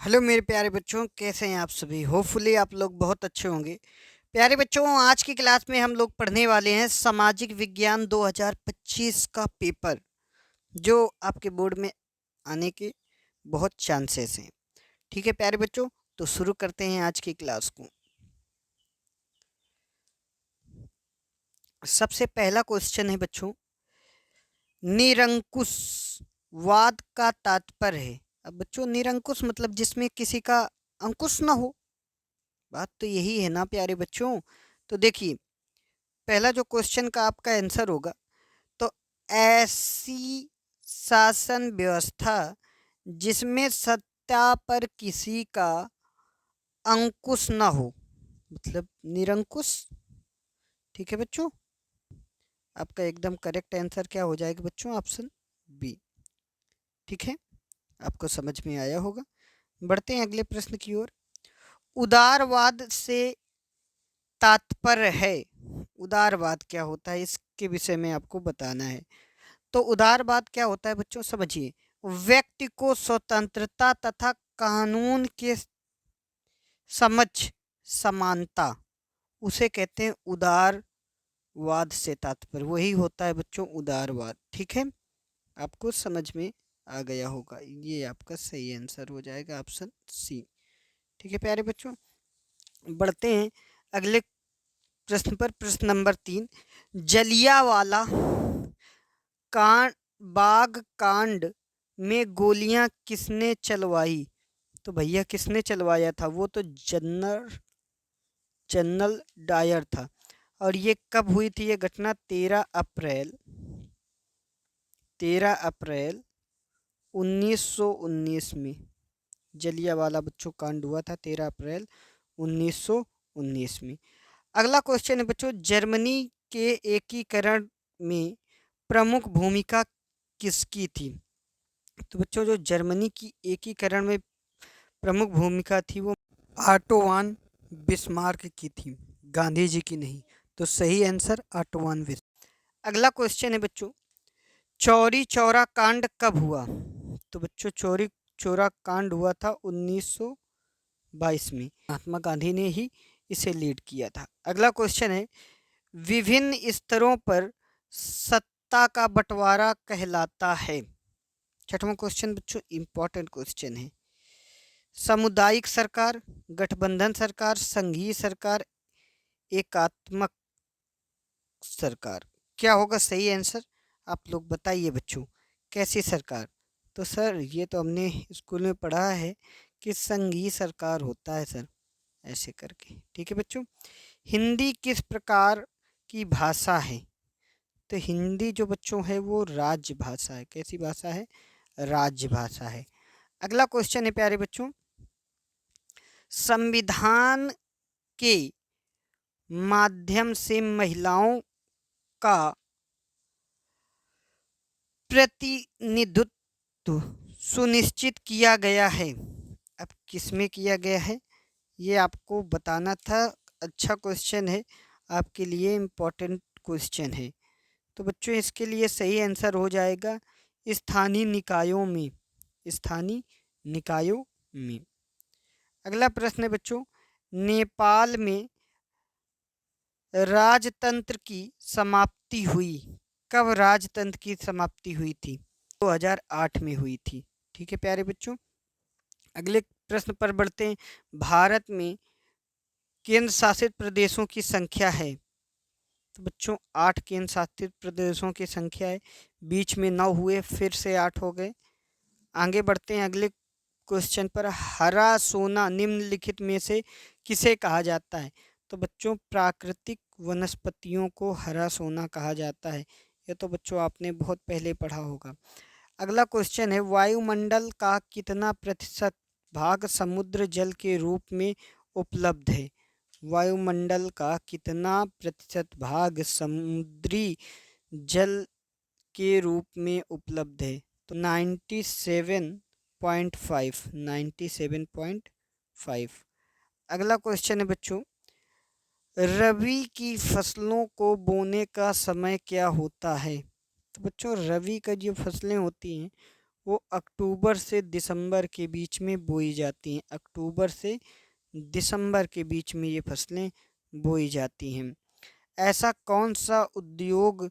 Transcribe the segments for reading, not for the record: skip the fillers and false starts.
Hello मेरे प्यारे बच्चों, कैसे हैं आप सभी। होपफुली आप लोग बहुत अच्छे होंगे। प्यारे बच्चों, आज की क्लास में हम लोग पढ़ने वाले हैं सामाजिक विज्ञान 2025 का पेपर, जो आपके बोर्ड में आने के बहुत चांसेस हैं। ठीक है प्यारे बच्चों, तो शुरू करते हैं आज की क्लास को। सबसे पहला क्वेश्चन है बच्चों, निरंकुशवाद का तात्पर्य है। अब बच्चों, निरंकुश मतलब जिसमें किसी का अंकुश ना हो। बात तो यही है ना प्यारे बच्चों। तो देखिए, पहला जो क्वेश्चन का आपका आंसर होगा, तो ऐसी शासन व्यवस्था जिसमें सत्ता पर किसी का अंकुश ना हो, मतलब निरंकुश। ठीक है बच्चों, आपका एकदम करेक्ट आंसर क्या हो जाएगा बच्चों? Option B. ठीक है, आपको समझ में आया होगा। बढ़ते हैं अगले प्रश्न की ओर। उदारवाद से तात्पर्य है। उदारवाद क्या होता है, इसके विषय में आपको बताना है। तो उदारवाद क्या होता है बच्चों, समझिए। व्यक्ति को स्वतंत्रता तथा कानून के समझ समानता, उसे कहते हैं उदारवाद से तात्पर्य। वही होता है बच्चों उदारवाद। ठीक है, आपको समझ में आ गया होगा। ये आपका सही आंसर हो जाएगा, ऑप्शन सी। ठीक है प्यारे बच्चों, बढ़ते हैं अगले प्रश्न पर। प्रश्न नंबर 3, जलियांवाला कांड बाग कांड में गोलियां किसने चलवाई? तो भैया किसने चलवाया था? वो तो जनरल जनरल डायर था। और ये कब हुई थी ये घटना? 13 अप्रैल 1919 में जलियांवाला बच्चों कांड हुआ था, 13 अप्रैल 1919 में। अगला क्वेश्चन है बच्चों, जर्मनी के एकीकरण में प्रमुख भूमिका किसकी थी? तो बच्चों, जो जर्मनी की एकीकरण में प्रमुख भूमिका थी वो ऑटो वन बिस्मार्क की थी, गांधी जी की नहीं। तो सही आंसर ऑटो वन बिस्मार्क। अगला क्वेश्चन है बच्चों, चौरी चौरा कांड कब हुआ? तो बच्चों, चौरी चौरा कांड हुआ था 1922 में। महात्मा गांधी ने ही इसे लीड किया था। अगला क्वेश्चन है, विभिन्न स्तरों पर सत्ता का बंटवारा कहलाता है। छठवां क्वेश्चन बच्चों इंपॉर्टेंट क्वेश्चन है। सामुदायिक सरकार, गठबंधन सरकार, संघीय सरकार, एकात्मक सरकार। क्या होगा सही आंसर? आप लोग बताइए बच्चों, कैसी सरकार? तो सर, ये तो हमने स्कूल में पढ़ा है कि संघीय सरकार होता है सर, ऐसे करके। ठीक है बच्चों, हिंदी किस प्रकार की भाषा है? तो हिंदी जो बच्चों है वो राज्य भाषा है। कैसी भाषा है? राज्य भाषा है। अगला क्वेश्चन है प्यारे बच्चों, संविधान के माध्यम से महिलाओं का प्रतिनिधित्व सुनिश्चित किया गया है। अब किसमें किया गया है ये आपको बताना था। अच्छा क्वेश्चन है, आपके लिए इम्पोर्टेंट क्वेश्चन है। तो बच्चों, इसके लिए सही आंसर हो जाएगा स्थानीय निकायों में। स्थानीय निकायों में। अगला प्रश्न है बच्चों, नेपाल में राजतंत्र की समाप्ति हुई। कब राजतंत्र की समाप्ति हुई थी? 2008 में हुई थी। ठीक है प्यारे बच्चों, अगले प्रश्न पर बढ़ते हैं। भारत में केंद्र शासित प्रदेशों की संख्या है। तो बच्चों, 8 केंद्र शासित प्रदेशों की संख्या है। बीच में 9 हुए, फिर से 8 हो गए। आगे बढ़ते हैं अगले क्वेश्चन पर। हरा सोना निम्नलिखित में से किसे कहा जाता है? तो बच्चों, प्राकृतिक वनस्पतियों को हरा सोना कहा जाता है। ये तो बच्चों आपने बहुत पहले पढ़ा होगा। अगला क्वेश्चन है, वायुमंडल का कितना प्रतिशत भाग समुद्र जल के रूप में उपलब्ध है? वायुमंडल का कितना प्रतिशत भाग समुद्री जल के रूप में उपलब्ध है? तो 97.5। अगला क्वेश्चन है बच्चों, रबी की फसलों को बोने का समय क्या होता है? तो बच्चों, रबी का जो फसलें होती हैं वो अक्टूबर से दिसंबर के बीच में बोई जाती हैं। अक्टूबर से दिसंबर के बीच में ये फसलें बोई जाती हैं। ऐसा कौन सा उद्योग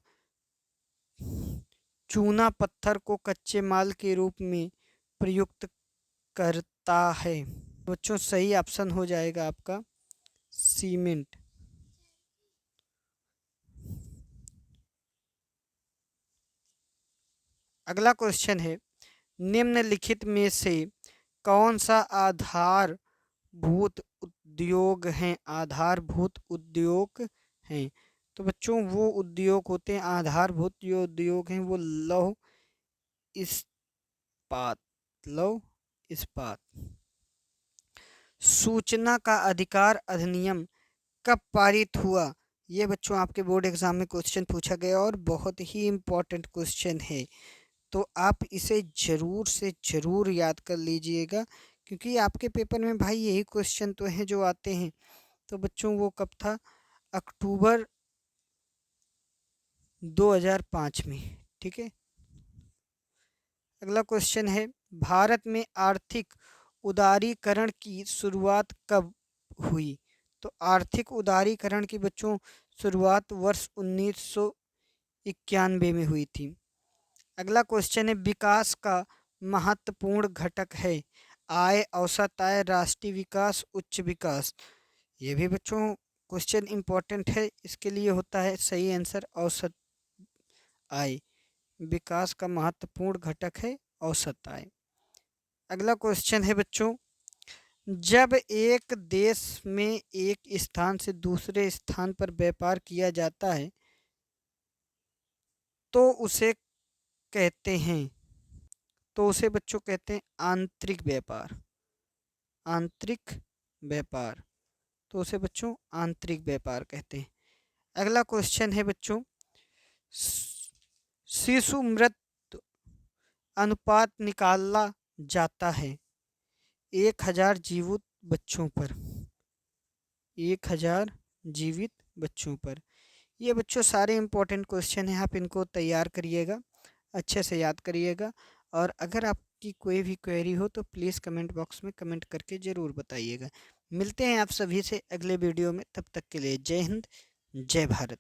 चूना पत्थर को कच्चे माल के रूप में प्रयुक्त करता है? बच्चों सही ऑप्शन हो जाएगा आपका सीमेंट। अगला क्वेश्चन है, निम्नलिखित में से कौन सा आधारभूत उद्योग है? आधारभूत उद्योग हैं। तो बच्चों वो उद्योग होते हैं, आधारभूत जो उद्योग हैं वो लौह इस्पात, लौह इस्पात। सूचना का अधिकार अधिनियम कब पारित हुआ? ये बच्चों आपके बोर्ड एग्जाम में क्वेश्चन पूछा गया और बहुत ही इम्पोर्टेंट क्वेश्चन है, तो आप इसे ज़रूर से ज़रूर याद कर लीजिएगा, क्योंकि आपके पेपर में भाई यही क्वेश्चन तो हैं जो आते हैं। तो बच्चों वो कब था? अक्टूबर 2005 में। ठीक है। अगला क्वेश्चन है, भारत में आर्थिक उदारीकरण की शुरुआत कब हुई? तो आर्थिक उदारीकरण की बच्चों शुरुआत वर्ष 1991 में हुई थी। अगला क्वेश्चन है, विकास का महत्वपूर्ण घटक है आय, औसत आय, राष्ट्रीय विकास, उच्च विकास। ये भी बच्चों क्वेश्चन इंपॉर्टेंट है, इसके लिए होता है सही आंसर औसत आय। विकास का महत्वपूर्ण घटक है औसत आय। अगला क्वेश्चन है बच्चों, जब एक देश में एक स्थान से दूसरे स्थान पर व्यापार किया जाता है तो उसे कहते हैं, तो उसे बच्चों कहते हैं आंतरिक व्यापार। आंतरिक व्यापार, तो उसे बच्चों आंतरिक व्यापार कहते हैं। अगला क्वेश्चन है बच्चों, शिशु मृत्यु अनुपात निकाला जाता है 1000 जीवित बच्चों पर। 1000 जीवित बच्चों पर। ये बच्चों सारे इंपॉर्टेंट क्वेश्चन हैं, आप इनको तैयार करिएगा, अच्छे से याद करिएगा। और अगर आपकी कोई भी क्वेरी हो तो प्लीज़ कमेंट बॉक्स में कमेंट करके ज़रूर बताइएगा। मिलते हैं आप सभी से अगले वीडियो में, तब तक के लिए जय हिंद, जय भारत।